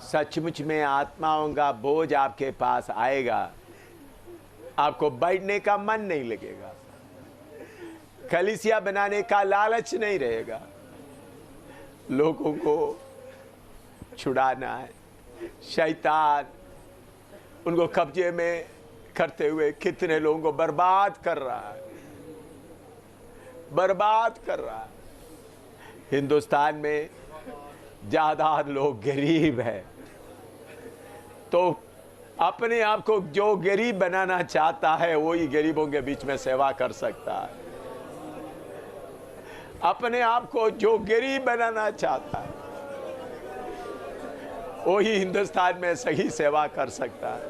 सचमुच में आत्माओं का बोझ आपके पास आएगा, आपको बैठने का मन नहीं लगेगा, कलीसिया बनाने का लालच नहीं रहेगा। लोगों को छुड़ाना है, शैतान उनको कब्जे में करते हुए कितने लोगों को बर्बाद कर रहा है, बर्बाद कर रहा है। हिंदुस्तान में ज़्यादा लोग गरीब हैं, तो अपने आप को जो गरीब बनाना चाहता है वही गरीबों के बीच में सेवा कर सकता है। अपने आप को जो गरीब बनाना चाहता है वही हिंदुस्तान में सही सेवा कर सकता है,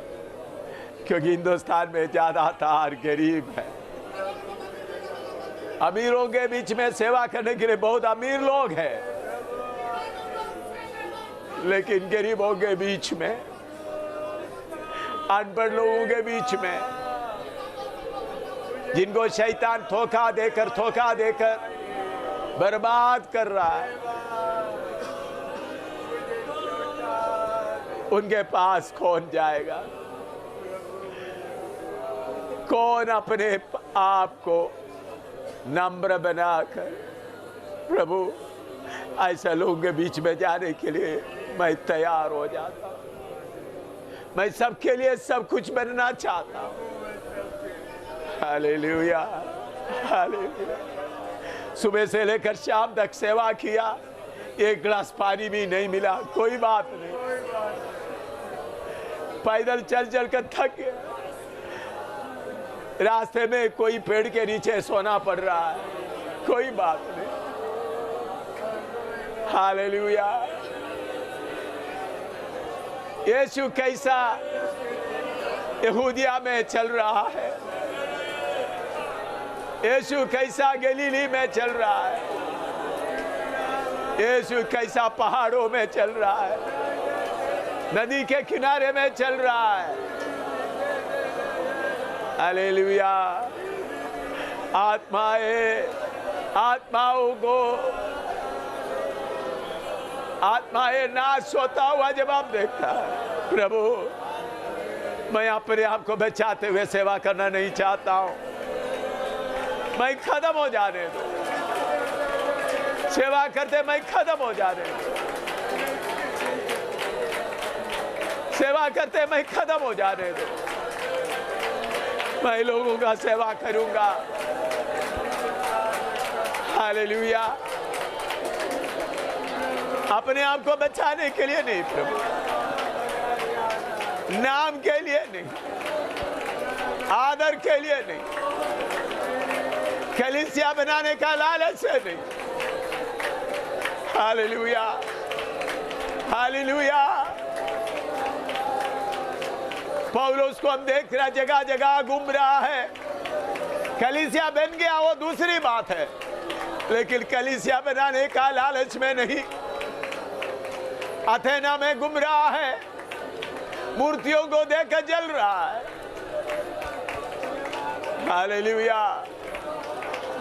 क्योंकि हिंदुस्तान में ज़्यादातर गरीब है। अमीरों के बीच में सेवा करने के लिए बहुत अमीर लोग हैं, लेकिन गरीबों के बीच में, अनपढ़ लोगों के बीच में, जिनको शैतान धोखा देकर बर्बाद कर रहा है, उनके पास कौन जाएगा? कौन अपने आप को नम्र बनाकर, प्रभु ऐसा लोगों के बीच में जाने के लिए मैं तैयार हो जाता हूँ, मैं सबके लिए सब कुछ बनना चाहता हूँ। Hallelujah, hallelujah. सुबह से लेकर शाम तक सेवा किया, एक गिलास पानी भी नहीं मिला, कोई बात नहीं, पैदल चल चल कर थक गया, रास्ते में कोई पेड़ के नीचे सोना पड़ रहा है, कोई बात नहीं। हालेलुया। यीशु कैसा यहूदिया में चल रहा है, यीशु कैसा गलीली में चल रहा है, यीशु कैसा पहाड़ों में चल रहा है, नदी के किनारे में चल रहा है। हालेलुया। आत्माएं नाश होता हुआ जब आप देखता है, प्रभु मैं अपने आप को बचाते हुए सेवा करना नहीं चाहता हूं, मैं खत्म हो जाने दो, सेवा करते मैं खत्म हो जाने दो, सेवा करते मैं खत्म हो जाने दो, मैं लोगों का सेवा करूंगा। हालेलुया। अपने आप को बचाने के लिए नहीं प्रभु, नाम के लिए नहीं, आदर के लिए नहीं, कलीसिया बनाने का लालच से नहीं। Hallelujah, hallelujah. पौलुस को हम देख रहे, जगह जगह घूम रहा है, कलीसिया बन गया वो दूसरी बात है, लेकिन कलीसिया बनाने का लालच में नहीं। अथेना में घूम रहा है, मूर्तियों को देखकर जल रहा है। Hallelujah,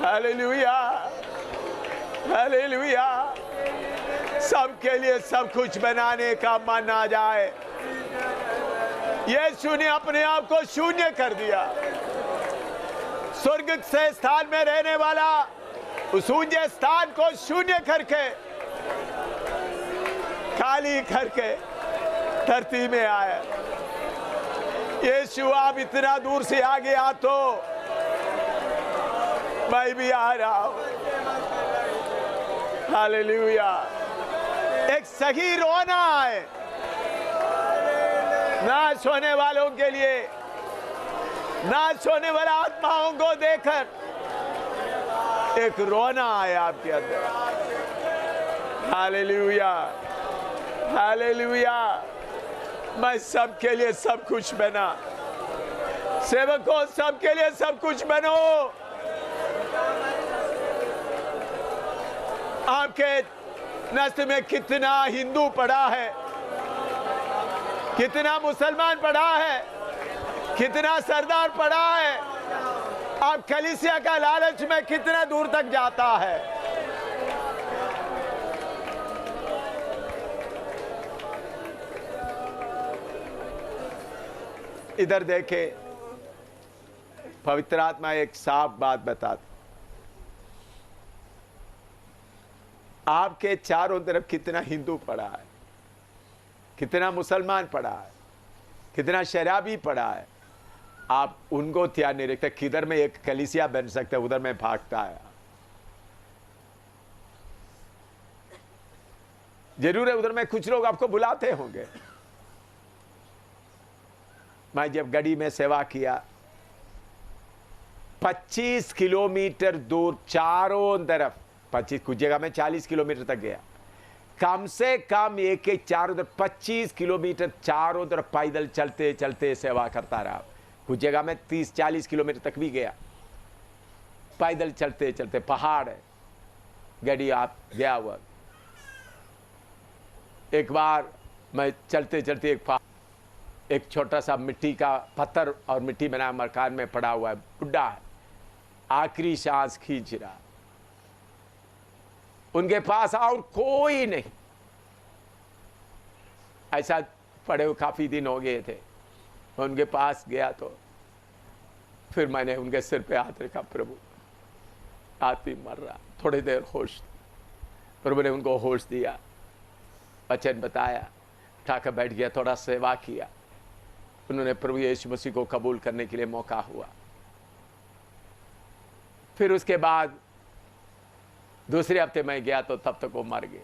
hallelujah, hallelujah. सबके लिए सब कुछ बनाने का मन आ जाए। यीशु ने अपने आप को शून्य कर दिया, स्वर्ग से स्थान में रहने वाला उस ऊंचे स्थान को शून्य करके, खाली करके धरती में आया। यीशु आप इतना दूर से आ गया तो मैं भी आ रहा हूं। हालेलुया। एक सही रोना है नाश होने वालों के लिए, नाश होने वाला आत्माओं को देखकर एक रोना आया आपके अंदर। Hallelujah, hallelujah. मैं सबके लिए सब कुछ बना, सेवकों सबके लिए सब कुछ बनो। आपके नस्ल में कितना हिंदू पड़ा है, कितना मुसलमान पड़ा है, कितना सरदार पड़ा है, आप कलीसिया का लालच में कितना दूर तक जाता है। इधर देखे, पवित्र आत्मा एक साफ बात बताता, आपके चारों तरफ कितना हिंदू पड़ा है, कितना मुसलमान पड़ा है, कितना शराबी पड़ा है, आप उनको ध्यान नहीं रखते। किधर में एक कलीसिया बन सकता है, उधर में भागता है। जरूर है उधर में कुछ लोग आपको बुलाते होंगे। मैं जब गढ़ी में सेवा किया, 25 किलोमीटर दूर चारों तरफ, 25 कुछ जगह में 40 किलोमीटर तक गया, कम से कम एक चारों तरफ 25 किलोमीटर चारों तरफ पैदल चलते चलते सेवा करता रहा। कुछ जगह में 30-40 किलोमीटर तक भी गया, पैदल चलते चलते। पहाड़ है, गढ़ी आप गया हुआ। एक बार मैं चलते चलते एक छोटा सा मिट्टी का पत्थर और मिट्टी बना मकान में पड़ा हुआ है, बुढ़ा है, आखिरी सांस खींच रहा, उनके पास और कोई नहीं। ऐसा पड़े हुए काफी दिन हो गए थे। उनके पास गया तो फिर मैंने उनके सिर पे हाथ रखा, प्रभु आदमी मर रहा, थोड़ी देर होश। प्रभु ने उनको होश दिया, वचन बताया, उठाकर बैठ गया, थोड़ा सेवा किया। उन्होंने प्रभु यीशु मसीह को कबूल करने के लिए मौका हुआ। फिर उसके बाद दूसरे हफ्ते मैं गया तो तब तक वो मर गए।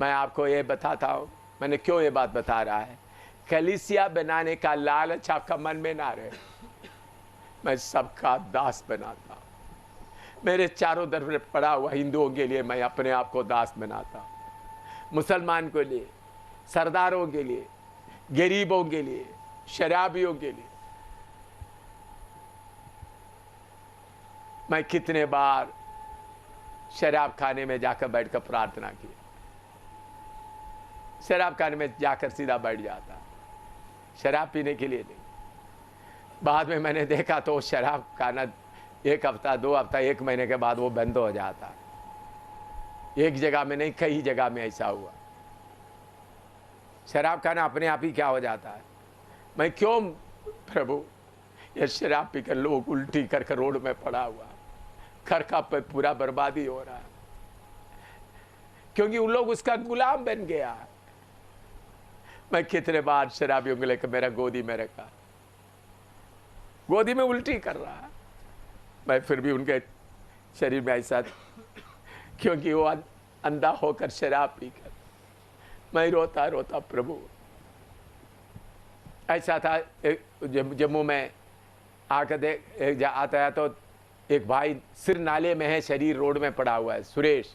मैं आपको ये बताता हूं, मैंने क्यों ये बात बता रहा है, कलीसिया बनाने का लालच आपका मन में ना रहे। मैं सबका दास बनाता हूं। मेरे चारों तरफ पड़ा हुआ हिंदुओं के लिए मैं अपने आप को दास बनाता हूं, मुसलमान के लिए, सरदारों के लिए, गरीबों के लिए, शराबियों के लिए। मैं कितने बार शराब खाने में जाकर बैठकर प्रार्थना की, शराब खाने में जाकर सीधा बैठ जाता, शराब पीने के लिए नहीं। बाद में मैंने देखा तो शराब खाना 1 हफ्ता 2 हफ्ता 1 महीने के बाद वो बंद हो जाता। एक जगह में नहीं, कई जगह में ऐसा हुआ। शराब खाना अपने आप ही क्या हो जाता है। मैं क्यों प्रभु, ये शराब पीकर लोग उल्टी करके रोड में पड़ा हुआ, घर का पूरा बर्बादी हो रहा है, क्योंकि उन लोग उसका गुलाम बन गया। मैं कितने बार शराबियों को लेकर मेरा गोदी में रखा, गोदी में उल्टी कर रहा है, मैं फिर भी उनके शरीर में ऐसा, क्योंकि वो अंधा होकर शराब पीकर, मैं रोता रोता प्रभु। ऐसा था जम्मू में आकर आता है तो एक भाई सिर नाले में है, शरीर रोड में पड़ा हुआ है, सुरेश।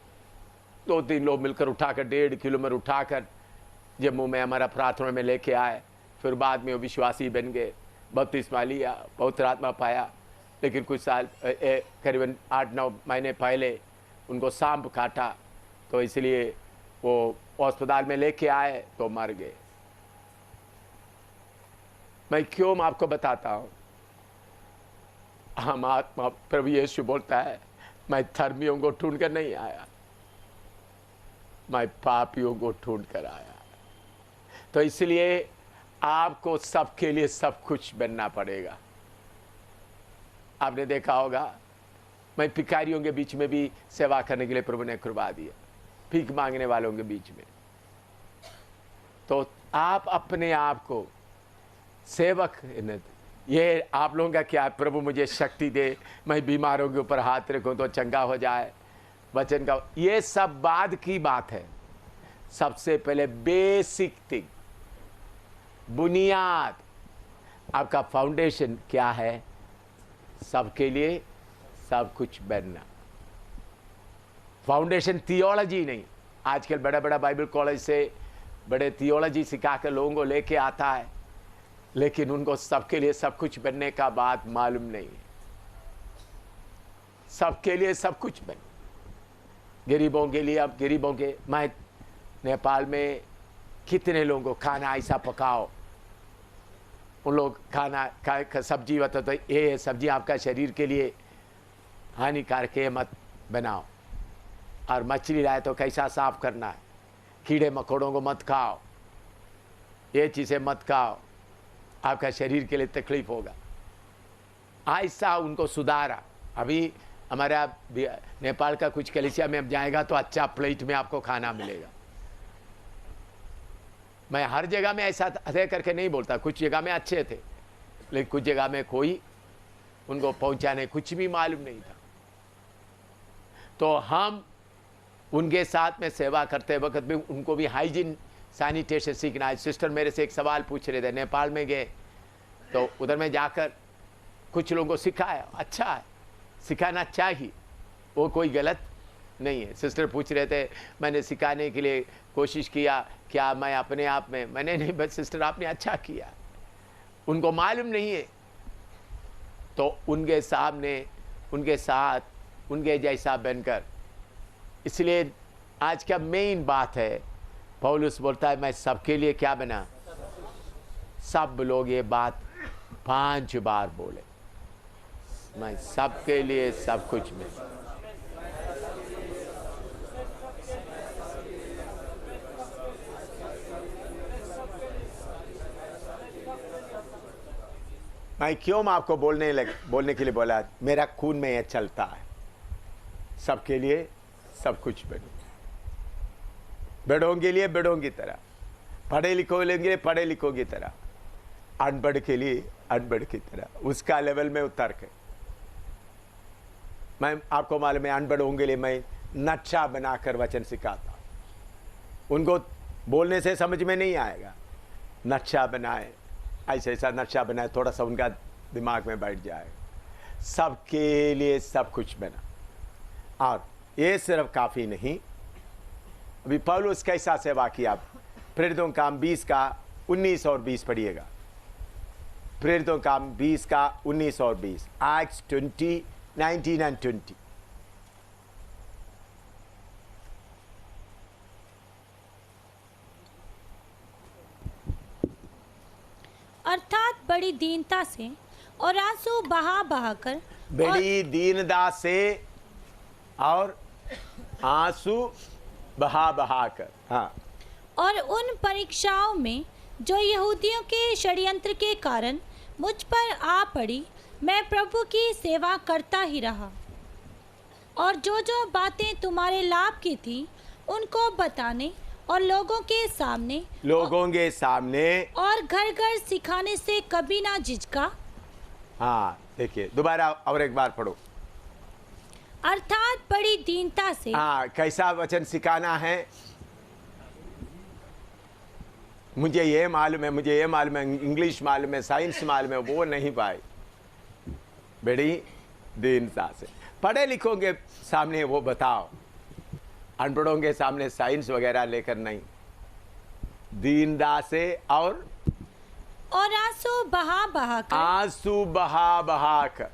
2-3 लोग मिलकर उठाकर 1.5 किलोमीटर उठाकर जम्मू में हमारा प्रार्थना में लेके आए। फिर बाद में वो विश्वासी बन गए, बपतिस्मा लिया, पवित्र आत्मा पाया। लेकिन कुछ साल करीबन 8-9 महीने पहले उनको सांप काटा, तो इसलिए वो अस्पताल में लेके आए तो मर गए। मैं क्यों आपको बताता हूँ, हम आत्मा प्रभु यीशु बोलता है, मैं धर्मियों को ढूंढ कर नहीं आया, मैं पापियों को ढूंढ कर आया। तो इसलिए आपको सबके लिए सब कुछ बनना पड़ेगा। आपने देखा होगा, मैं भिखारियों के बीच में भी सेवा करने के लिए प्रभु ने कृपा दिया, भीख मांगने वालों के बीच में। तो आप अपने आप को सेवक, ये आप लोगों का क्या, प्रभु मुझे शक्ति दे, मैं बीमारों के ऊपर हाथ रखूं तो चंगा हो जाए, वचन का, ये सब बाद की बात है। सबसे पहले बेसिक थिंग, बुनियाद, आपका फाउंडेशन क्या है, सबके लिए सब कुछ बनना। फाउंडेशन थियोलॉजी नहीं। आजकल बड़ा बड़ा बाइबल कॉलेज से बड़े थियोलॉजी सिखा कर लोगों को लेके आता है, लेकिन उनको सबके लिए सब कुछ बनने का बात मालूम नहीं है। सबके लिए सब कुछ बन, गरीबों के लिए, अब गरीबों के, मैं नेपाल में कितने लोगों को खाना ऐसा पकाओ, उन लोग खाना सब्जी बता तो ये सब्जी आपका शरीर के लिए हानिकारक है, मत बनाओ। और मछली लाए तो कैसा साफ करना है, कीड़े मकोड़ों को मत खाओ। ये चीज़ें मत खाओ, आपका शरीर के लिए तकलीफ होगा। ऐसा उनको सुधारा। अभी हमारा नेपाल का कुछ कलीसिया में अब जाएगा तो अच्छा प्लेट में आपको खाना मिलेगा। मैं हर जगह में ऐसा ऐसे करके नहीं बोलता, कुछ जगह में अच्छे थे, लेकिन कुछ जगह में कोई उनको पहुंचाने कुछ भी मालूम नहीं था। तो हम उनके साथ में सेवा करते वक्त भी उनको भी हाइजीन सैनिटेशन सीखना है। सिस्टर मेरे से एक सवाल पूछ रहे थे, नेपाल में गए तो उधर में जाकर कुछ लोगों को सिखाया, अच्छा है, सिखाना चाहिए, वो कोई गलत नहीं है। सिस्टर पूछ रहे थे, मैंने सिखाने के लिए कोशिश किया, क्या मैं अपने आप में, मैंने नहीं, बस सिस्टर आपने अच्छा किया। उनको मालूम नहीं है तो उनके सामने, उनके साथ, उनके जैसा बनकर। इसलिए आज का मेन बात है, पौलुस बोलता है मैं सबके लिए क्या बना। सब लोग ये बात 5 बार बोले, मैं सबके लिए सब कुछ में। मैं क्यों आपको बोलने के लिए बोला, मेरा खून में ये चलता है, सबके लिए सब कुछ बनो। बड़ों के लिए बड़ों की तरह, पढ़े लिखों के लिए पढ़े लिखों की तरह, अनपढ़ के लिए अनपढ़ की तरह, उसका लेवल में उतर के। मैं आपको मालूम है, अनपढ़ों के लिए मैं नक्शा बनाकर वचन सिखाता। उनको बोलने से समझ में नहीं आएगा, नक्शा बनाए, ऐसा ऐसा नक्शा बनाए, थोड़ा सा उनका दिमाग में बैठ जाएगा। सबके लिए सब कुछ बना। और ये सिर्फ काफ़ी नहीं, अभी पौलुस कैसा सेवा किया, प्रेरितों काम 20 का 19 और 20 पढ़िएगा। प्रेरितों काम 20 का 19 और 20, एक्ट्स 20, 19 एंड 20। अर्थात बड़ी दीनता से और आंसू बहा बहा कर, बड़ी दीनता से और आंसू बहा बहा कर, हाँ, और उन परीक्षाओं में जो यहूदियों के षड्यंत्र के कारण मुझ पर आ पड़ी, मैं प्रभु की सेवा करता ही रहा, और जो जो बातें तुम्हारे लाभ की थी उनको बताने और लोगों के सामने और घर घर सिखाने से कभी ना झिझका। हाँ, देखिए दोबारा और एक बार पढ़ो। अर्थात बड़ी दीनता से, हाँ, कैसा वचन सिखाना है, मुझे ये मालूम है, इंग्लिश मालूम है, साइंस मालूम है, वो नहीं पाए। बड़ी दीनता से, पढ़े लिखों के सामने वो बताओ, अनपढ़ों के सामने साइंस वगैरह लेकर नहीं। दीनता से और आंसू बहा बहा कर, आंसू बहा बहा कर।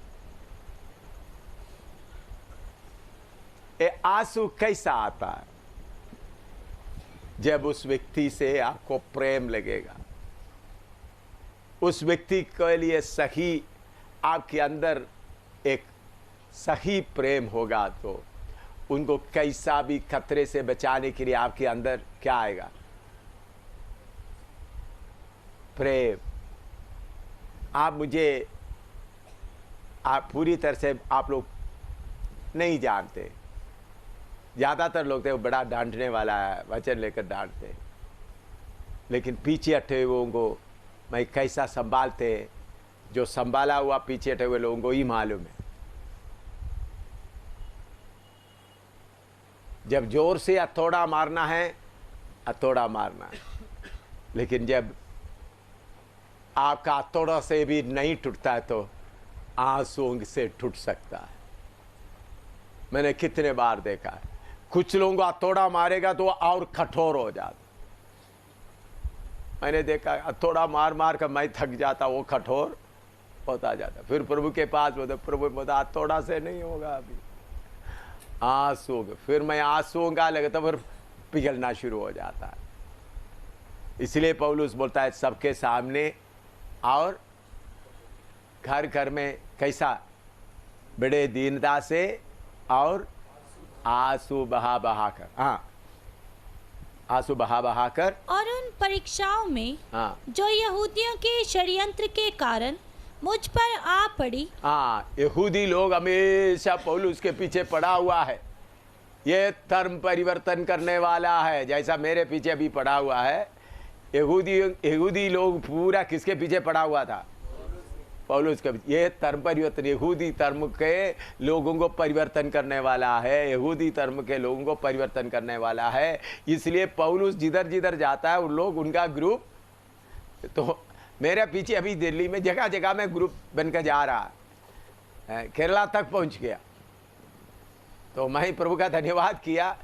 ये आंसू कैसा आता है? जब उस व्यक्ति से आपको प्रेम लगेगा, उस व्यक्ति के लिए सही, आपके अंदर एक सही प्रेम होगा, तो उनको कैसा भी खतरे से बचाने के लिए आपके अंदर क्या आएगा? प्रेम। आप पूरी तरह से आप लोग नहीं जानते, ज़्यादातर लोग थे वो बड़ा डांटने वाला है, वचन लेकर डांटते, लेकिन पीछे हटे हुए को मैं कैसा संभालते, जो संभाला हुआ पीछे हटे हुए लोगों को ही मालूम है। जब जोर से हथौड़ा मारना है, हथौड़ा मारना है, लेकिन जब आपका हथौड़ा से भी नहीं टूटता है तो आंसुओं से टूट सकता है। मैंने कितने बार देखा है, कुछ लोगों को हथौड़ा मारेगा तो और कठोर हो जाता। मैंने देखा हथौड़ा मार मार कर मैं थक जाता, वो कठोर होता जाता। फिर प्रभु के पास बोलते, प्रभु बोलता हथौड़ा से नहीं होगा, अभी आंसू, फिर मैं आंसुओं का लगता, फिर पिघलना शुरू हो जाता है। इसलिए पौलुस बोलता है सबके सामने और घर घर में कैसा, बड़े दीनता से और आंसू बहा बहा कर। हाँ, आंसू बहा बहा कर, और उन परीक्षाओं में हाँ जो यहूदियों के षड्यंत्र के कारण मुझ पर आ पड़ी। हाँ, यहूदी लोग हमेशा पौलुस के पीछे पड़ा हुआ है। ये धर्म परिवर्तन करने वाला है, जैसा मेरे पीछे भी पड़ा हुआ है। यहूदी लोग पूरा किसके पीछे पड़ा हुआ था? पौलुस के। ये धर्म परिवर्तन, यहूदी धर्म के लोगों को परिवर्तन करने वाला है, यहूदी धर्म के लोगों को परिवर्तन करने वाला है। इसलिए पौलुस जिधर जिधर जाता है उन लोग, उनका ग्रुप, तो मेरे पीछे अभी दिल्ली में जगह जगह में ग्रुप बनकर जा रहा है, केरला तक पहुंच गया। तो मैं प्रभु का धन्यवाद किया।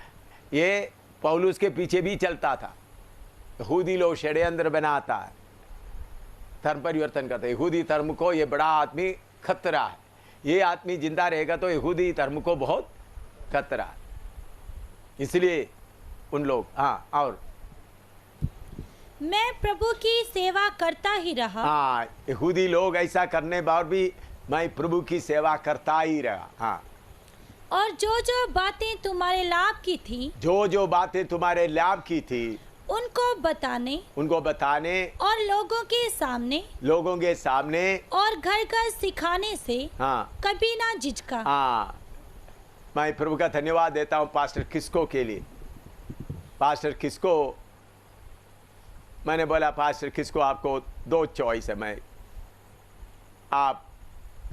ये पौलुस के पीछे भी चलता था। यहूदी लोग षड्यंत्र बनाता है, धर्म परिवर्तन करते। यहूदी धर्म को ये बड़ा आदमी खतरा है। ये आदमी जिंदा रहेगा तो यहूदी धर्म को बहुत खतरा है। इसलिए उन लोग, हाँ, और मैं प्रभु की सेवा करता ही रहा। हाँ, यहूदी लोग ऐसा करने बाद भी मैं प्रभु की सेवा करता ही रहा। हाँ, और जो जो बातें तुम्हारे लाभ की थी, जो जो बातें तुम्हारे लाभ की थी उनको बताने और लोगों के सामने और घर घर सिखाने से हाँ कभी ना झिझका। हाँ, मैं प्रभु का धन्यवाद देता हूँ पास्टर किस्को के लिए। पास्टर किस्को, मैंने बोला पास्टर किस्को आपको दो चॉइस है। मैं, आप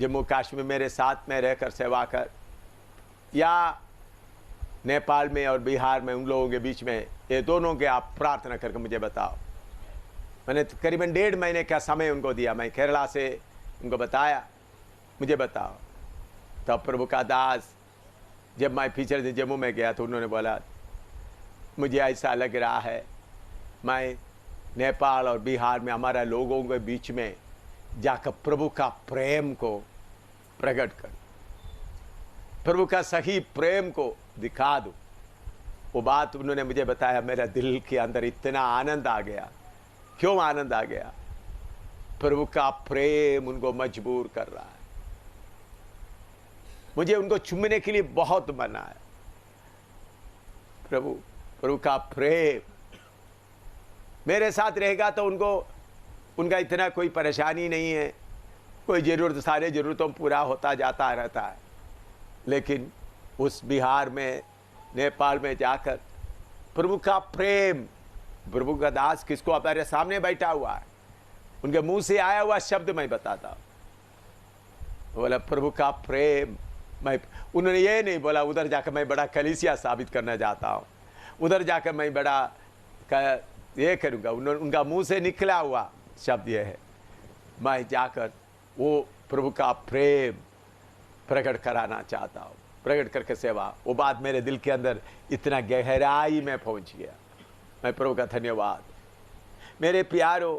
जम्मू कश्मीर मेरे साथ में रहकर सेवा कर, या नेपाल में और बिहार में उन लोगों के बीच में, ये दोनों के आप प्रार्थना करके मुझे बताओ। मैंने करीबन 1.5 महीने का समय उनको दिया। मैं केरला से उनको बताया, मुझे बताओ। तब प्रभु का दास, जब मैं पिछले दिन जम्मू में गया तो उन्होंने बोला मुझे ऐसा लग रहा है मैं नेपाल और बिहार में हमारा लोगों के बीच में जाकर प्रभु का प्रेम को प्रकट कर, प्रभु का सही प्रेम को दिखा दूं। वो बात उन्होंने मुझे बताया, मेरा दिल के अंदर इतना आनंद आ गया। क्यों आनंद आ गया? प्रभु का प्रेम उनको मजबूर कर रहा है। मुझे उनको चूमने के लिए बहुत मन आया। प्रभु का प्रेम मेरे साथ रहेगा तो उनका इतना कोई परेशानी नहीं है। कोई जरूरत, सारे जरूरतों पूरा होता जाता रहता है। लेकिन उस बिहार में, नेपाल में जाकर प्रभु का प्रेम, प्रभु का दास किसको हमारे सामने बैठा हुआ है, उनके मुंह से आया हुआ शब्द मैं बताता हूं। बोला प्रभु का प्रेम। उन्होंने ये नहीं बोला उधर जाकर मैं बड़ा कलीसिया साबित करना चाहता हूं, उधर जाकर मैं बड़ा ये करूंगा। उनका मुंह से निकला हुआ शब्द ये है, मैं जाकर वो प्रभु का प्रेम प्रकट कराना चाहता हूँ, प्रकट करके सेवा। वो बात मेरे दिल के अंदर इतना गहराई में पहुँच गया। मैं प्रभु का धन्यवाद। मेरे प्यारों,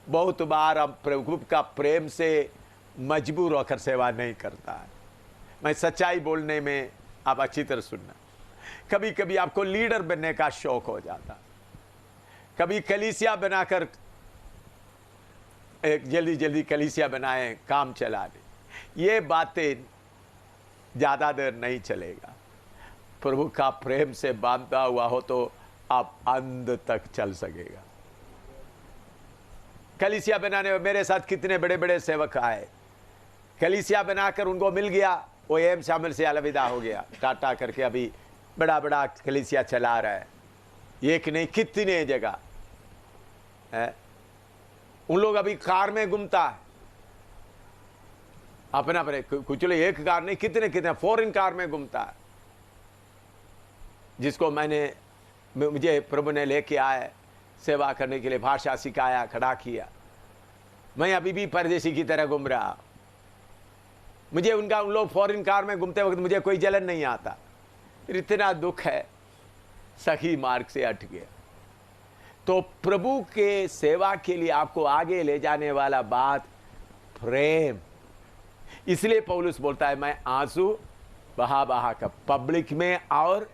बहुत बार हम प्रभु का प्रेम से मजबूर होकर सेवा नहीं करता है। मैं सच्चाई बोलने में आप अच्छी तरह सुनना। कभी कभी आपको लीडर बनने का शौक हो जाता, कभी कलीसिया बनाकर एक जल्दी जल्दी कलीसिया बनाए, काम चला ले। ये बातें ज़्यादा देर नहीं चलेगा। प्रभु का प्रेम से बांधा हुआ हो तो आप अंत तक चल सकेगा। कलीसिया बनाने में मेरे साथ कितने बड़े बड़े सेवक आए, कलीसिया बनाकर उनको मिल गया, वो एम शामिल से अलविदा हो गया, टाटा करके अभी बड़ा बड़ा कलीसिया चला रहा है। एक नहीं कितने जगह है। उन लोग अभी कार में घूमता है अपना, कुछ लोग एक कार नहीं कितने फॉरेन कार में घूमता है, जिसको मुझे प्रभु ने लेके आए सेवा करने के लिए, भाषा सिखाया, खड़ा किया। मैं अभी भी परदेसी की तरह घूम रहा। मुझे उन लोग फॉरेन कार में घूमते वक्त मुझे कोई जलन नहीं आता। इतना दुख है, सही मार्ग से हट गया। तो प्रभु के सेवा के लिए आपको आगे ले जाने वाला बात प्रेम। इसलिए पौलुस बोलता है मैं आंसू बहा बहा कर, पब्लिक में और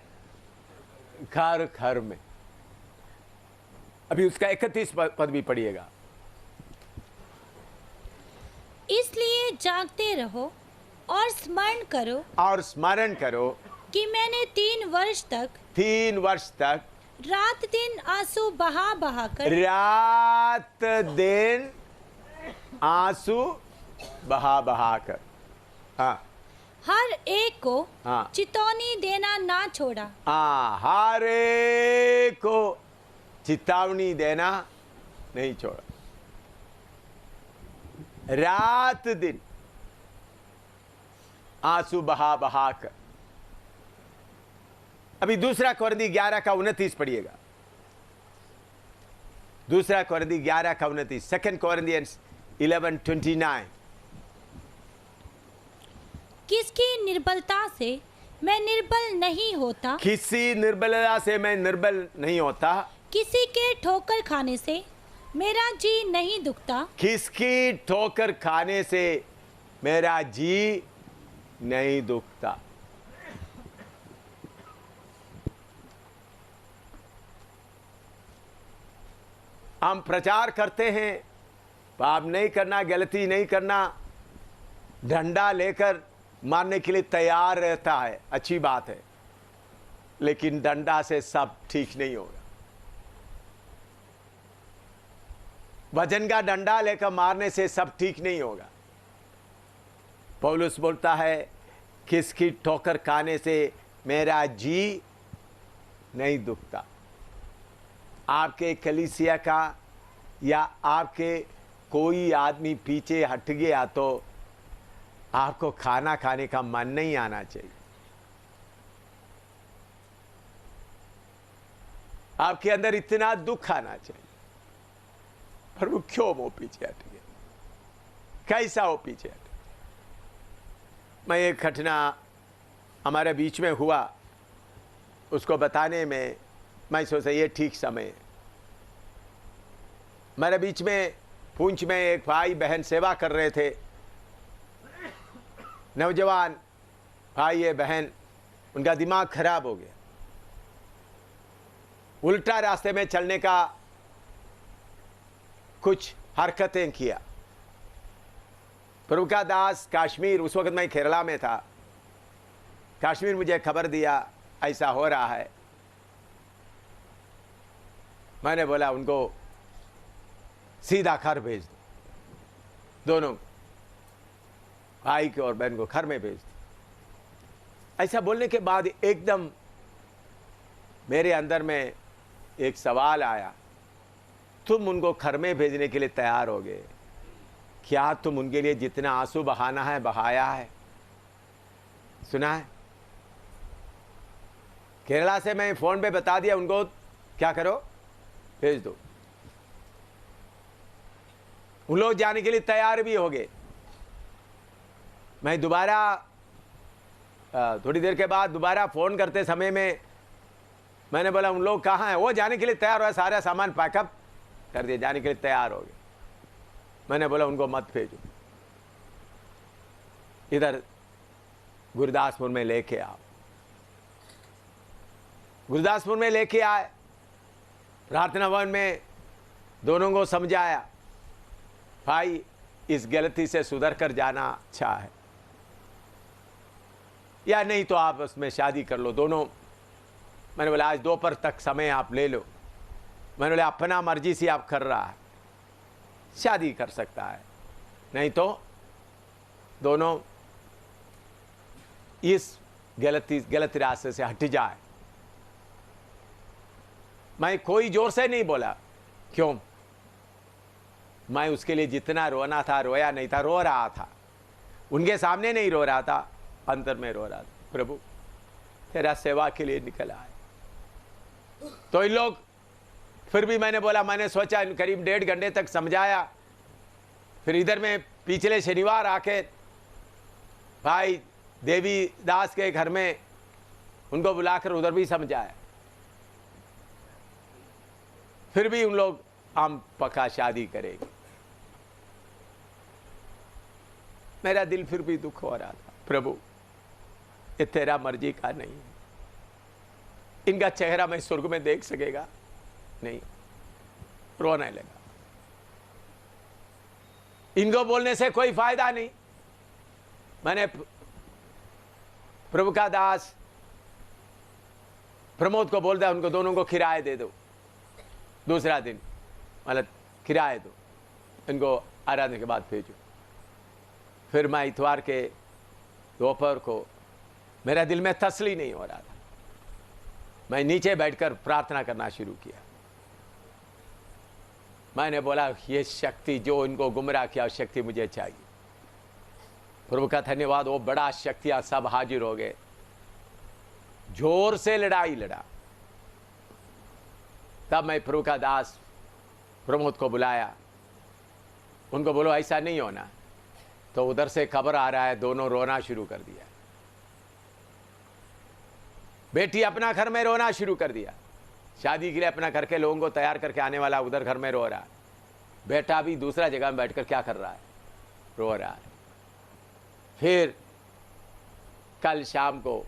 घर घर में। अभी उसका 31 पद भी पढ़िएगा। इसलिए जागते रहो और स्मरण करो कि मैंने 3 वर्ष तक रात दिन आंसू बहा बहा कर, रात दिन आंसू बहा बहा कर, हाँ हर एक को हाँ चितौनी देना ना छोड़ा। हाँ, हर एक को चेतावनी देना नहीं छोड़ा। रात दिन आंसू बहा बहा कर। अभी दूसरा कोरिन्थी 11 का 29 पढ़िएगा। दूसरा कोरिन्थी 11 का 29, सेकंड कोरिन्थियंस 11:29। किसकी निर्बलता से मैं निर्बल नहीं होता, किसी निर्बलता से मैं निर्बल नहीं होता, किसी के ठोकर खाने से मेरा जी नहीं दुखता, किसकी ठोकर खाने से मेरा जी नहीं दुखता। हम प्रचार करते हैं पाप नहीं करना, गलती नहीं करना, डंडा लेकर मारने के लिए तैयार रहता है, अच्छी बात है, लेकिन डंडा से सब ठीक नहीं होगा। वजन का डंडा लेकर मारने से सब ठीक नहीं होगा। पौलुस बोलता है किसकी ठोकर खाने से मेरा जी नहीं दुखता। आपके कलीसिया का या आपके कोई आदमी पीछे हट गया तो आपको खाना खाने का मन नहीं आना चाहिए। आपके अंदर इतना दुख आना चाहिए, प्रभु क्यों वो पीछे हट गया, कैसा वो पीछे हट। मैं एक घटना हमारे बीच में हुआ, उसको बताने में मैं सोचा ये ठीक समय है। मेरे बीच में पुंछ में एक भाई बहन सेवा कर रहे थे, नौजवान भाई ये बहन, उनका दिमाग खराब हो गया, उल्टा रास्ते में चलने का कुछ हरकतें किया। प्रभु का दास कश्मीर, उस वक्त मैं केरला में था, कश्मीर मुझे खबर दिया ऐसा हो रहा है। मैंने बोला उनको सीधा घर भेज दो, दोनों भाई को और बहन को घर में भेज दो। ऐसा बोलने के बाद एकदम मेरे अंदर में एक सवाल आया, तुम उनको घर में भेजने के लिए तैयार हो गए, क्या तुम उनके लिए जितना आंसू बहाना है बहाया है? सुना है? केरला से मैं फोन पे बता दिया उनको, क्या करो, भेज दो। उन लोग जाने के लिए तैयार भी हो गए। मैं दोबारा थोड़ी देर के बाद दोबारा फोन करते समय में मैंने बोला उन लोग कहाँ हैं? वो जाने के लिए तैयार हुआ, सारा सामान पैकअप कर दिया, जाने के लिए तैयार हो गए। मैंने बोला उनको मत भेजो, इधर गुरदासपुर में लेके आओ। गुरदासपुर में लेके आए, प्रार्थना भवन में दोनों को समझाया, भाई इस गलती से सुधर कर जाना अच्छा है, या नहीं तो आप उसमें शादी कर लो दोनों। मैंने बोला आज दोपहर तक समय आप ले लो। मैंने बोला अपना मर्जी से आप कर रहा है, शादी कर सकता है, नहीं तो दोनों इस गलत रास्ते से हट जाए। मैं कोई जोर से नहीं बोला, क्यों? मैं उसके लिए जितना रोना था रोया नहीं था, रो रहा था, उनके सामने नहीं रो रहा था, अंदर में रो रहा था, प्रभु तेरा सेवा के लिए निकल आए। तो इन लोग फिर भी मैंने बोला, मैंने सोचा करीब 1.5 घंटे तक समझाया। फिर इधर में पिछले शनिवार आके भाई देवी दास के घर में उनको बुलाकर उधर भी समझाया। फिर भी उन लोग हम पक्का शादी करेंगे। मेरा दिल फिर भी दुख हो रहा था, प्रभु ये तेरा मर्जी का नहीं है, इनका चेहरा मैं स्वर्ग में देख सकेगा नहीं। रोने लगा, इनको बोलने से कोई फायदा नहीं। मैंने प्रभु का दास प्रमोद को बोलता है उनको दोनों को किराए दे दो, दूसरा दिन मतलब किराए दो, इनको आराधना के बाद भेजो। फिर मैं इतवार के दोपहर को मेरा दिल में तसल्ली नहीं हो रहा था, मैं नीचे बैठकर प्रार्थना करना शुरू किया। मैंने बोला ये शक्ति जो इनको गुमराह किया शक्ति मुझे चाहिए। प्रभु का धन्यवाद, वो बड़ा शक्तियां सब हाजिर हो गए, जोर से लड़ाई लड़ा। तब मैं प्रभु का दास प्रमोद को बुलाया, उनको बोलो ऐसा नहीं होना। तो उधर से खबर आ रहा है, दोनों रोना शुरू कर दिया। बेटी अपना घर में रोना शुरू कर दिया, शादी के लिए अपना घर के लोगों को तैयार करके आने वाला उधर घर में रो रहा है। बेटा भी दूसरा जगह में बैठकर क्या कर रहा है, रो रहा है। फिर कल शाम को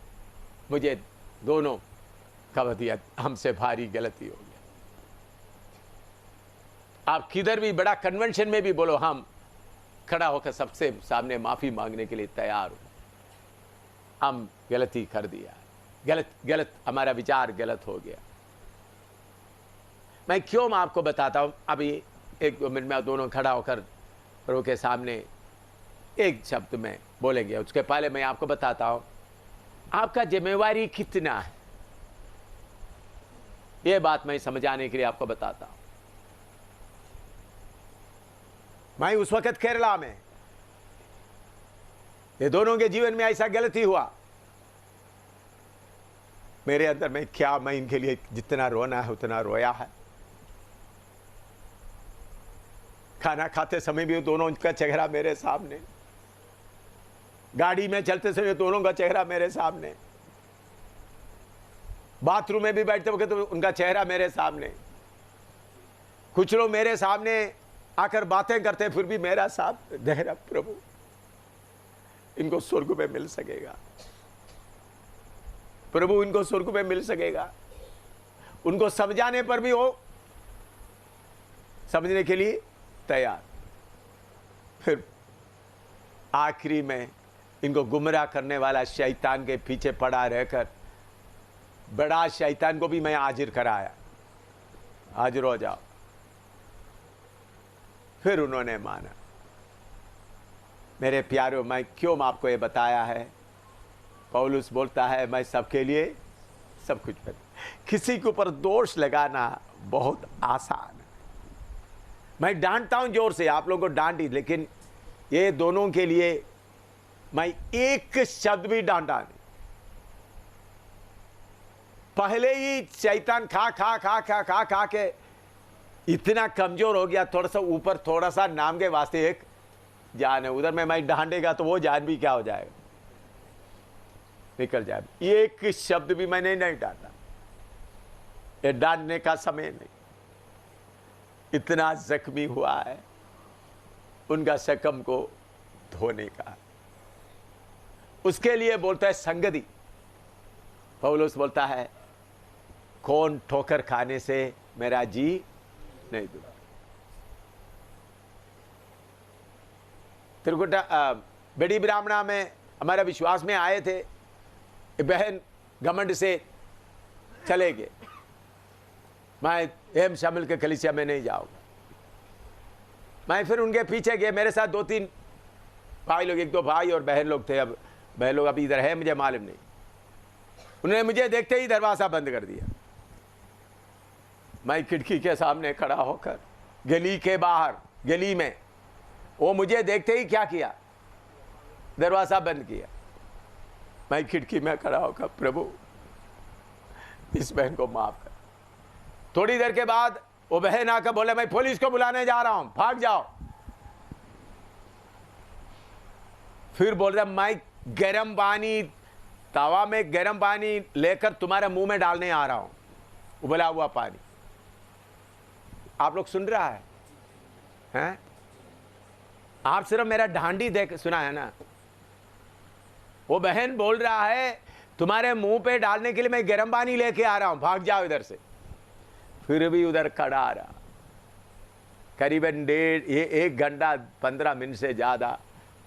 मुझे दोनों खबर दिया हमसे भारी गलती हो गया। आप किधर भी बड़ा कन्वेंशन में भी बोलो, हम खड़ा होकर सबसे सामने माफी मांगने के लिए तैयार हो, हम गलती कर दिया, गलत हमारा विचार गलत हो गया। मैं क्यों मैं आपको बताता हूं, अभी 1-2 मिनट में दोनों खड़ा होकर प्रभु के सामने एक शब्द में बोलेंगे। उसके पहले मैं आपको बताता हूं आपका जिम्मेवारी कितना है, यह बात मैं समझाने के लिए आपको बताता हूं। मैं उस वक्त केरला में, ये दोनों के जीवन में ऐसा गलती हुआ, मेरे अंदर में क्या, मैं इनके लिए जितना रोना है उतना रोया है। खाना खाते समय भी दोनों का चेहरा मेरे सामने, गाड़ी में चलते समय दोनों का चेहरा मेरे सामने, बाथरूम में भी बैठते वक्त तो उनका चेहरा मेरे सामने। कुछ लोग मेरे सामने आकर बातें करते फिर भी मेरा साथ दे रहा। प्रभु इनको स्वर्ग में मिल सकेगा, प्रभु इनको स्वर्ग में मिल सकेगा। उनको समझाने पर भी वो समझने के लिए तैयार। फिर आखिरी में इनको गुमराह करने वाला शैतान के पीछे पड़ा रहकर बड़ा शैतान को भी मैं हाजिर कराया, हाजिर हो जाओ। फिर उन्होंने माना। मेरे प्यारों, मैं क्यों आपको ये बताया है, पौलुस बोलता है मैं सबके लिए सब कुछ कर। किसी के ऊपर दोष लगाना बहुत आसान है। मैं डांटता हूं जोर से, आप लोगों को डांट ही, लेकिन ये दोनों के लिए मैं एक शब्द भी डांटा नहीं। पहले ही शैतान खा खा खा खा खा खा के इतना कमजोर हो गया, थोड़ा सा ऊपर थोड़ा सा नाम के वास्ते एक जान है, उधर में मैं डांटेगा तो वो जान भी क्या हो जाएगा, निकल जाए। एक शब्द भी मैंने नहीं डांटा, ये डांटने का समय नहीं। इतना जख्मी हुआ है, उनका शकम को धोने का। उसके लिए बोलता है संगति। पौलुस बोलता है कौन ठोकर खाने से मेरा जी नहीं दूंगा। त्रिकुटा बड़ी ब्राह्मणा में हमारा विश्वास में आए थे, बहन घमंड से चले गए, मैं एम शामिल के कलीसिया में नहीं जाऊंगा। मैं फिर उनके पीछे गया, मेरे साथ 2-3 भाई लोग, 1-2 भाई और बहन लोग थे। अब बहन लोग अभी इधर है मुझे मालूम नहीं। उन्होंने मुझे देखते ही दरवाजा बंद कर दिया। मैं खिड़की के सामने खड़ा होकर गली के बाहर, गली में, वो मुझे देखते ही क्या किया, दरवाजा बंद किया। मैं खिड़की में खड़ा होकर प्रभु इस बहन को माफ कर। थोड़ी देर के बाद वो बहन आकर बोले मैं पुलिस को बुलाने जा रहा हूं, भाग जाओ। फिर बोल रहा मैं गर्म पानी, तवा में गर्म पानी लेकर तुम्हारे मुंह में डालने आ रहा हूं, उबला हुआ पानी। आप लोग सुन रहा है हैं? आप सिर्फ मेरा ढांडी देख सुना है ना। वो बहन बोल रहा है तुम्हारे मुंह पे डालने के लिए मैं गर्म पानी लेके आ रहा हूं, भाग जाओ इधर से। फिर भी उधर खड़ा रहा, करीबन 1 घंटा 15 मिनट से ज्यादा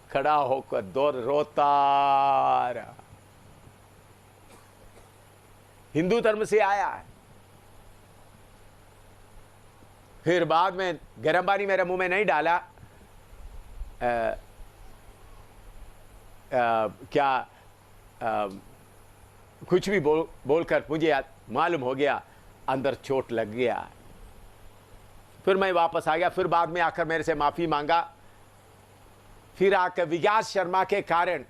खड़ा होकर रोता रहा। हिंदू धर्म से आया है। फिर बाद में गर्म पानी मेरे मुंह में नहीं डाला। कुछ भी बोलकर मुझे मालूम हो गया अंदर चोट लग गया। फिर मैं वापस आ गया। फिर बाद में आकर मेरे से माफ़ी मांगा। फिर आकर विकास शर्मा के कारण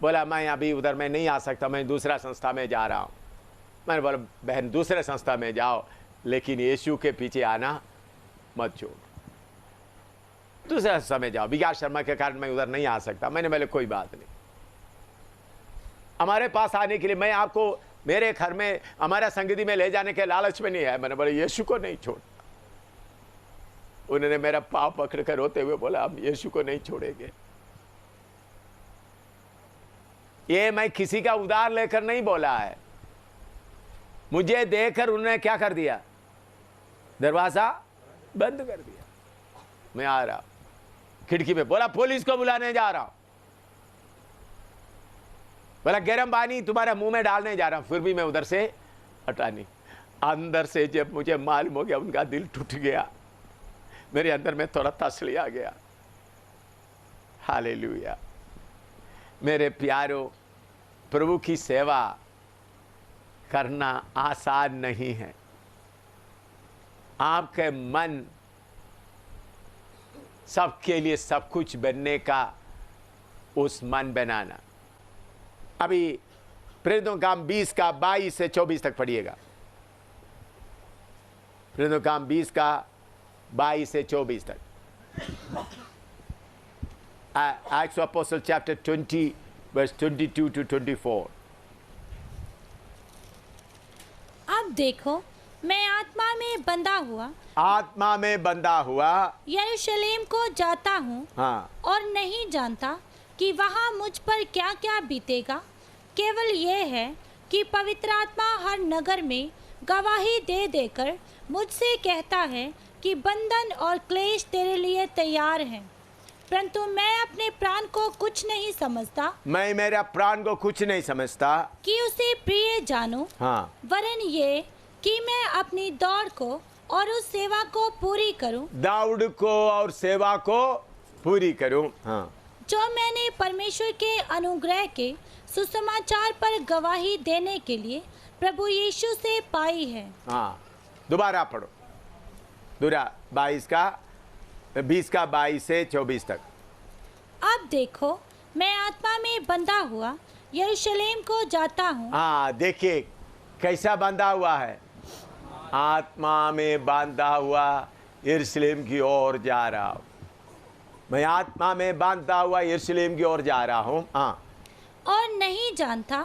बोला मैं अभी उधर में नहीं आ सकता, मैं दूसरा संस्था में जा रहा हूँ। मैंने बोला बहन दूसरे संस्था में जाओ, लेकिन यीशु के पीछे आना मत छोड़, दूसरे संस्था में जाओ। विकास शर्मा के कारण मैं उधर नहीं आ सकता। मैंने बोले कोई बात नहीं, हमारे पास आने के लिए मैं आपको मेरे घर में हमारा संगति में ले जाने के लालच में नहीं है। मैंने बोला यीशु को नहीं छोड़। उन्होंने मेरा पाँव पकड़कर रोते हुए बोला हम यीशु को नहीं छोड़ेंगे। ये मैं किसी का उधार लेकर नहीं बोला है। मुझे देखकर उन्होंने क्या कर दिया, दरवाजा बंद कर दिया। मैं आ रहा, खिड़की में बोला पुलिस को बुलाने जा रहा हूं, बोला गर्म पानी तुम्हारे मुंह में डालने जा रहा हूं। फिर भी मैं उधर से हटा नहीं। अंदर से जब मुझे मालूम हो गया उनका दिल टूट गया, मेरे अंदर में थोड़ा तसल्ली आ गया। हालेलुया। मेरे प्यारों, प्रभु की सेवा करना आसान नहीं है। आपके मन सबके लिए सब कुछ बनने का उस मन बनाना। अभी प्रेरितों का काम 20 का 22 से 24 तक पढ़िएगा। प्रेरितों का काम 20 का 22 से 24 तक। Acts of Apostles chapter 20 verse 22 to 24। अब देखो मैं आत्मा में बंधा हुआ यरूशलेम को जाता हूँ। हाँ। और नहीं जानता कि वहाँ मुझ पर क्या क्या बीतेगा। केवल ये है कि पवित्र आत्मा हर नगर में गवाही दे देकर मुझसे कहता है कि बंधन और क्लेश तेरे लिए तैयार हैं, परंतु मैं अपने प्राण को कुछ नहीं समझता। मैं मेरा प्राण को कुछ नहीं समझता कि उसे प्रिय जानूं। हाँ। वरन ये कि मैं अपनी दौड़ को और उस सेवा को पूरी करूं। दौड़ को और सेवा को पूरी करूं। हाँ। जो मैंने परमेश्वर के अनुग्रह के सुसमाचार पर गवाही देने के लिए प्रभु यीशु से पाई है। हाँ, दोबारा पढ़ो। दूरा 20 का 22 से 24 तक। अब देखो मैं आत्मा में बंधा हुआ यरूशलेम को जाता हूँ। हाँ, देखिए कैसा बंधा हुआ है। आत्मा में बांधा हुआ यरूशलेम की ओर जा रहा हूँ। मैं आत्मा में बांधा हुआ यरूशलेम की ओर जा रहा हूँ। हाँ। और नहीं जानता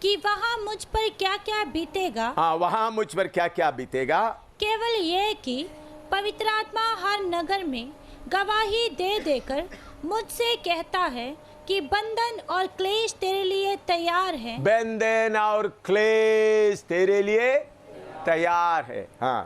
कि वहाँ मुझ पर क्या क्या बीतेगा। हाँ, वहाँ मुझ पर क्या क्या बीतेगा। केवल ये कि पवित्र आत्मा हर नगर में गवाही दे देकर मुझसे कहता है कि बंधन और क्लेश तेरे लिए तैयार है। बंधन और क्लेश तेरे लिए तैयार है। हाँ।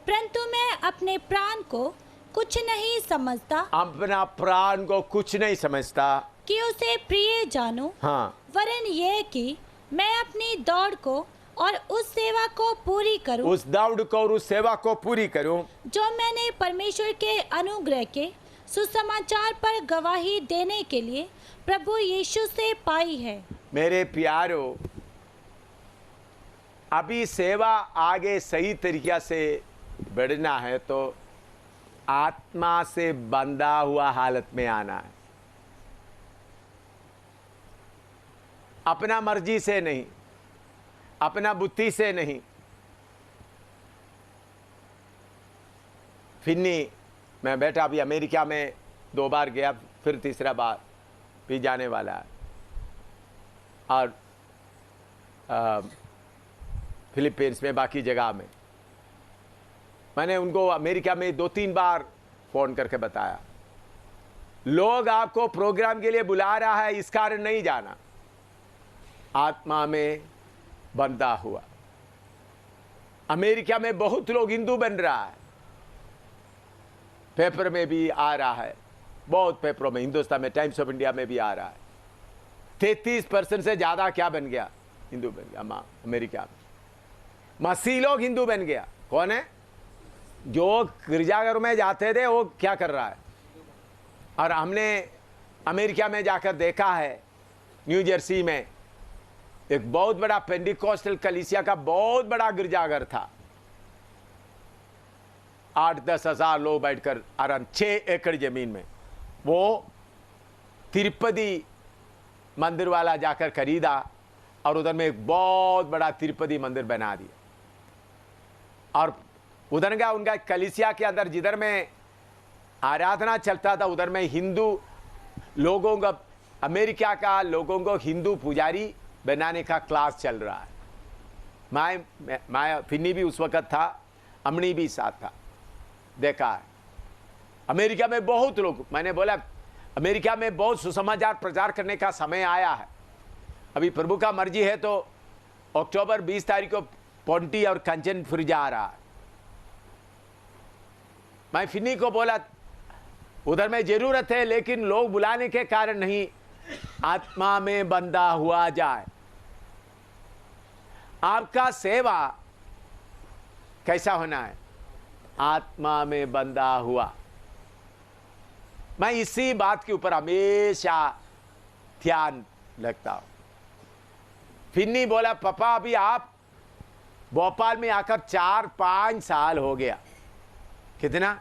परंतु मैं अपने प्राण को कुछ नहीं समझता। अपना प्राण को कुछ नहीं समझता कि उसे प्रिय जानूं। हाँ। वरन ये कि मैं अपनी दौड़ को और उस सेवा को पूरी करूं। उस दौड़ को और उस सेवा को पूरी करूं जो मैंने परमेश्वर के अनुग्रह के सुसमाचार पर गवाही देने के लिए प्रभु यीशु से पाई है। मेरे प्यारों, अभी सेवा आगे सही तरीक़ा से बढ़ना है तो आत्मा से बंधा हुआ हालत में आना है। अपना मर्जी से नहीं, अपना बुद्धि से नहीं। फिन्नी मैं बैठा अभी अमेरिका में 2 बार गया, फिर तीसरा बार भी जाने वाला है। और फिलीपींस में, बाकी जगह में मैंने उनको अमेरिका में 2-3 बार फ़ोन करके बताया, लोग आपको प्रोग्राम के लिए बुला रहा है, इस कारण नहीं जाना। आत्मा में बंधा हुआ। अमेरिका में बहुत लोग हिंदू बन रहा है, पेपर में भी आ रहा है, बहुत पेपरों में, हिंदुस्तान में, टाइम्स ऑफ इंडिया में भी आ रहा है। 33% से ज़्यादा क्या बन गया, हिंदू बन गया अमेरिका में। मसीह लोग हिंदू बन गया। कौन है? जो गिरजाघर में जाते थे वो क्या कर रहा है। और हमने अमेरिका में जाकर देखा है, न्यू जर्सी में एक बहुत बड़ा पेंटिकॉस्टल कलीसिया का बहुत बड़ा गिरजाघर था। 8-10 हजार लोग बैठकर आराम 6 एकड़ जमीन में। वो तिरुपति मंदिर वाला जाकर खरीदा और उधर में एक बहुत बड़ा तिरुपति मंदिर बना दिया। और उधर का उनका कलीसिया के अंदर जिधर में आराधना चलता था उधर में हिंदू लोगों का, अमेरिका का लोगों को हिंदू पुजारी बनाने का क्लास चल रहा है। मैं फिन्नी भी उस वक्त था, अमनी भी साथ था, देखा है। अमेरिका में बहुत लोग, मैंने बोला अमेरिका में बहुत सुसमाचार प्रचार करने का समय आया है। अभी प्रभु का मर्जी है तो अक्टूबर 20 तारीख को पोंटी और कंचन फिर जा रहा है। मैं फिन्नी को बोला उधर में जरूरत है लेकिन लोग बुलाने के कारण नहीं, आत्मा में बंधा हुआ जाए। आपका सेवा कैसा होना है? आत्मा में बंधा हुआ। मैं इसी बात के ऊपर हमेशा ध्यान रखता हूं। फिन्नी बोला पापा अभी आप भोपाल में आकर 4-5 साल हो गया। कितना?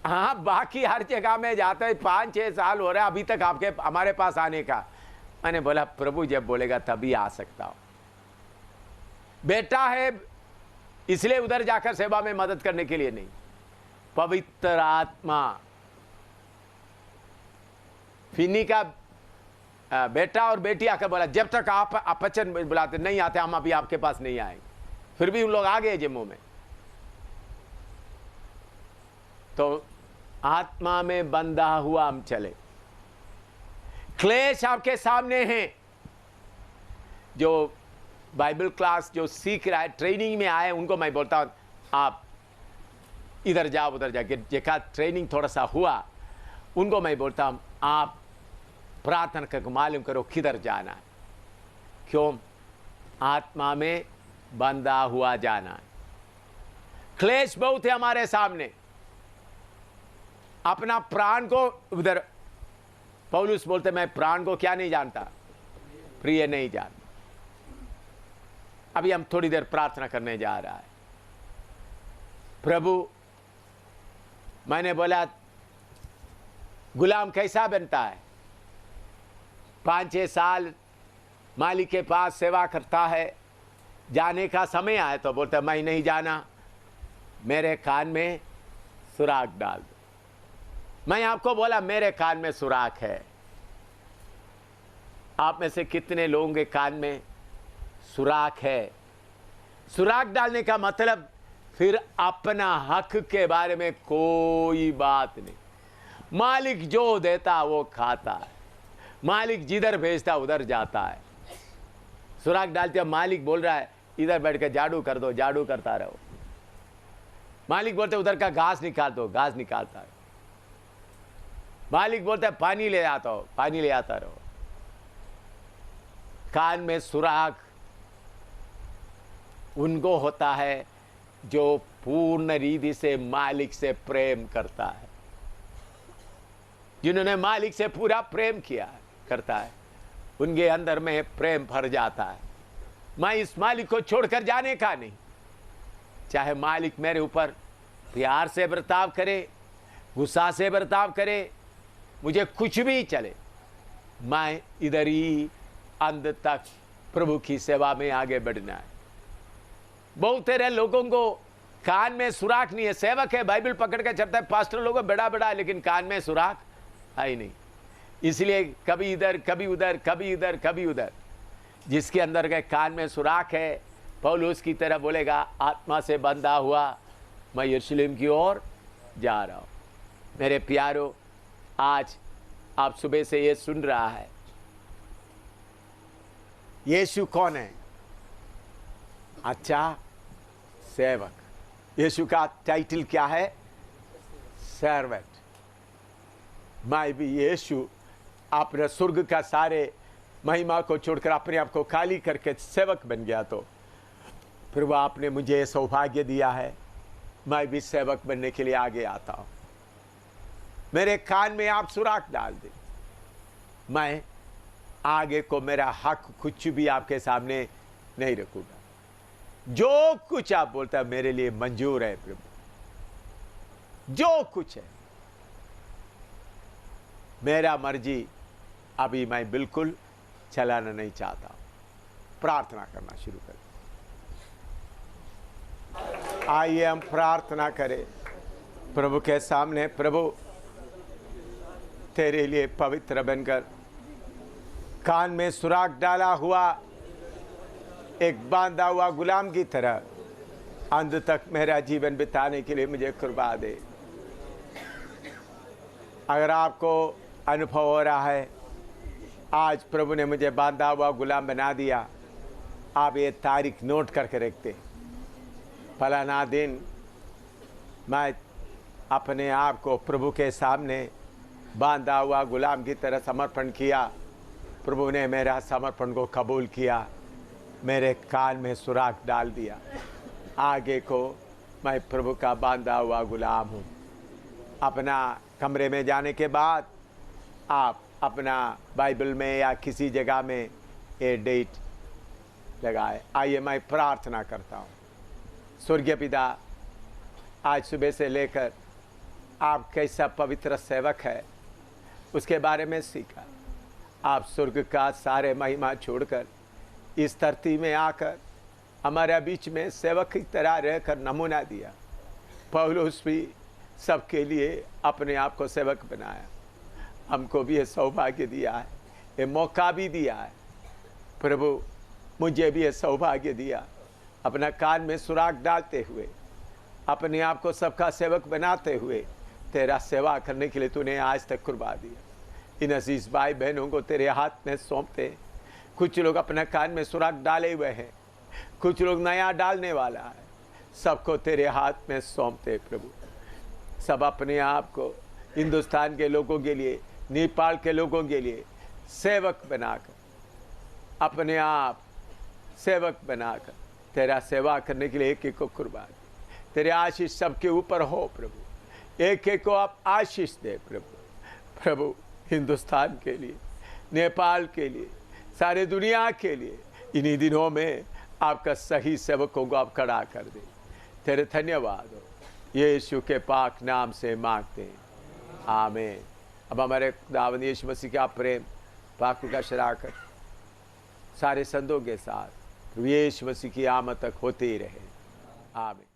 हाँ, बाकी हर जगह में जाते हैं 5-6 साल हो रहा है अभी तक आपके हमारे पास आने का। मैंने बोला प्रभु जब बोलेगा तभी आ सकता हूं। बेटा है इसलिए उधर जाकर सेवा में मदद करने के लिए नहीं, पवित्र आत्मा। फिनी का बेटा और बेटी आकर बोला जब तक आप अपचन बुलाते नहीं आते हम अभी आपके पास नहीं आएंगे। फिर भी उन लोग आ गए जम्मू में। तो आत्मा में बंधा हुआ हम चले। क्लेश आपके सामने हैं। जो बाइबल क्लास जो सीख रहा है, ट्रेनिंग में आए, उनको मैं बोलता हूं आप इधर जाओ उधर जाके, जेका ट्रेनिंग थोड़ा सा हुआ उनको मैं बोलता हूं आप प्रार्थना करके मालूम करो किधर जाना है। क्यों? आत्मा में बंधा हुआ जाना है। क्लेश बहुत है हमारे सामने। अपना प्राण को उधर पौलुस बोलते मैं प्राण को क्या नहीं जानता, प्रिय नहीं जानता। अभी हम थोड़ी देर प्रार्थना करने जा रहा है। प्रभु, मैंने बोला गुलाम कैसा बनता है? 5-6 साल मालिक के पास सेवा करता है, जाने का समय आए तो बोलता मैं नहीं जाना, मेरे कान में सुराख डाल दो। मैं आपको बोला मेरे कान में सुराख है। आप में से कितने लोगों के कान में सुराख है? सुराख डालने का मतलब फिर अपना हक के बारे में कोई बात नहीं। मालिक जो देता वो खाता है, मालिक जिधर भेजता उधर जाता है। सुराख डालते मालिक बोल रहा है इधर बैठ के झाड़ू कर दो, झाड़ू करता रहो। मालिक बोलते उधर का घास निकाल दो, घास निकालता है। मालिक बोलते है पानी ले आता हो, पानी ले आता रहो। कान में सुराख उनको होता है जो पूर्ण रीति से मालिक से प्रेम करता है, जिन्होंने मालिक से पूरा प्रेम किया करता है, उनके अंदर में प्रेम भर जाता है। मैं इस मालिक को छोड़कर जाने का नहीं। चाहे मालिक मेरे ऊपर प्यार से बर्ताव करे, गुस्सा से बर्ताव करे, मुझे कुछ भी चले, मैं इधर ही अंत तक प्रभु की सेवा में आगे बढ़ना है। बहुत तेरे लोगों को कान में सुराख नहीं है। सेवक है, बाइबल पकड़ के चलता है, पास्टर लोगों बड़ा बड़ा, लेकिन कान में सुराख है ही नहीं। इसलिए कभी इधर कभी उधर, कभी इधर कभी उधर। जिसके अंदर के कान में सुराख है, पौलुस की तरह बोलेगा आत्मा से बंधा हुआ मैं यरूशलेम की ओर जा रहा हूं। मेरे प्यारो, आज आप सुबह से ये सुन रहा है, यीशु कौन है? अच्छा सेवक। यीशु का टाइटल क्या है? सर्वेंट। मैं भी यीशु अपने स्वर्ग का सारे महिमा को छोड़कर अपने आप को खाली करके सेवक बन गया, तो प्रभु आपने मुझे सौभाग्य दिया है, मैं भी सेवक बनने के लिए आगे आता हूँ। मेरे कान में आप सुराख डाल दें, मैं आगे को मेरा हक कुछ भी आपके सामने नहीं रखूंगा। जो कुछ आप बोलता है मेरे लिए मंजूर है प्रभु, जो कुछ है मेरा मर्जी अभी मैं बिल्कुल चलाना नहीं चाहता। प्रार्थना करना शुरू करें। आइए हम प्रार्थना करें प्रभु के सामने। प्रभु तेरे लिए पवित्र बनकर कान में सुराख डाला हुआ एक बांधा हुआ गुलाम की तरह अंत तक मेरा जीवन बिताने के लिए मुझे कृपा दे। अगर आपको अनुभव हो रहा है आज प्रभु ने मुझे बांधा हुआ गुलाम बना दिया, आप ये तारीख नोट करके रखते, फलाना दिन मैं अपने आप को प्रभु के सामने बांधा हुआ गुलाम की तरह समर्पण किया, प्रभु ने मेरा समर्पण को कबूल किया, मेरे कान में सुराख डाल दिया, आगे को मैं प्रभु का बांधा हुआ गुलाम हूँ। अपना कमरे में जाने के बाद आप अपना बाइबल में या किसी जगह में ये डेट लगाए। आइए मैं प्रार्थना करता हूँ। स्वर्गीय पिता, आज सुबह से लेकर आप कैसा पवित्र सेवक है उसके बारे में सीखा। आप स्वर्ग का सारे महिमा छोड़कर इस धरती में आकर हमारे बीच में सेवक की तरह रहकर नमूना दिया। पौलुस भी सबके लिए अपने आप को सेवक बनाया, हमको भी ये सौभाग्य दिया है, ये मौका भी दिया है। प्रभु मुझे भी ये सौभाग्य दिया, अपना कान में सुराख डालते हुए अपने आप को सबका सेवक बनाते हुए तेरा सेवा करने के लिए तूने आज तक कुर्बा दिया। इन अजीज भाई बहनों को तेरे हाथ में सौंपते। कुछ लोग अपना कान में सुराख डाले हुए हैं, कुछ लोग नया डालने वाला है, सबको तेरे हाथ में सौंपते प्रभु। सब अपने आप को हिंदुस्तान के लोगों के लिए, नेपाल के लोगों के लिए सेवक बनाकर, अपने आप सेवक बनाकर तेरा सेवा करने के लिए एक एक को कुर्बान। तेरे आशीष सबके ऊपर हो प्रभु, एक एक को आप आशीष दे प्रभु। प्रभु हिंदुस्तान के लिए, नेपाल के लिए, सारे दुनिया के लिए इन्हीं दिनों में आपका सही सेवकों को आप खड़ा कर दे। तेरे धन्यवाद हो, यीशु के पाक नाम से मांगते हैं, आमीन। अब हमारे खुदावंद यीशु मसीह का प्रेम, पाक का शराकत सारे संतों के साथ यीशु मसीह की आमद तक होते ही रहे, आमीन।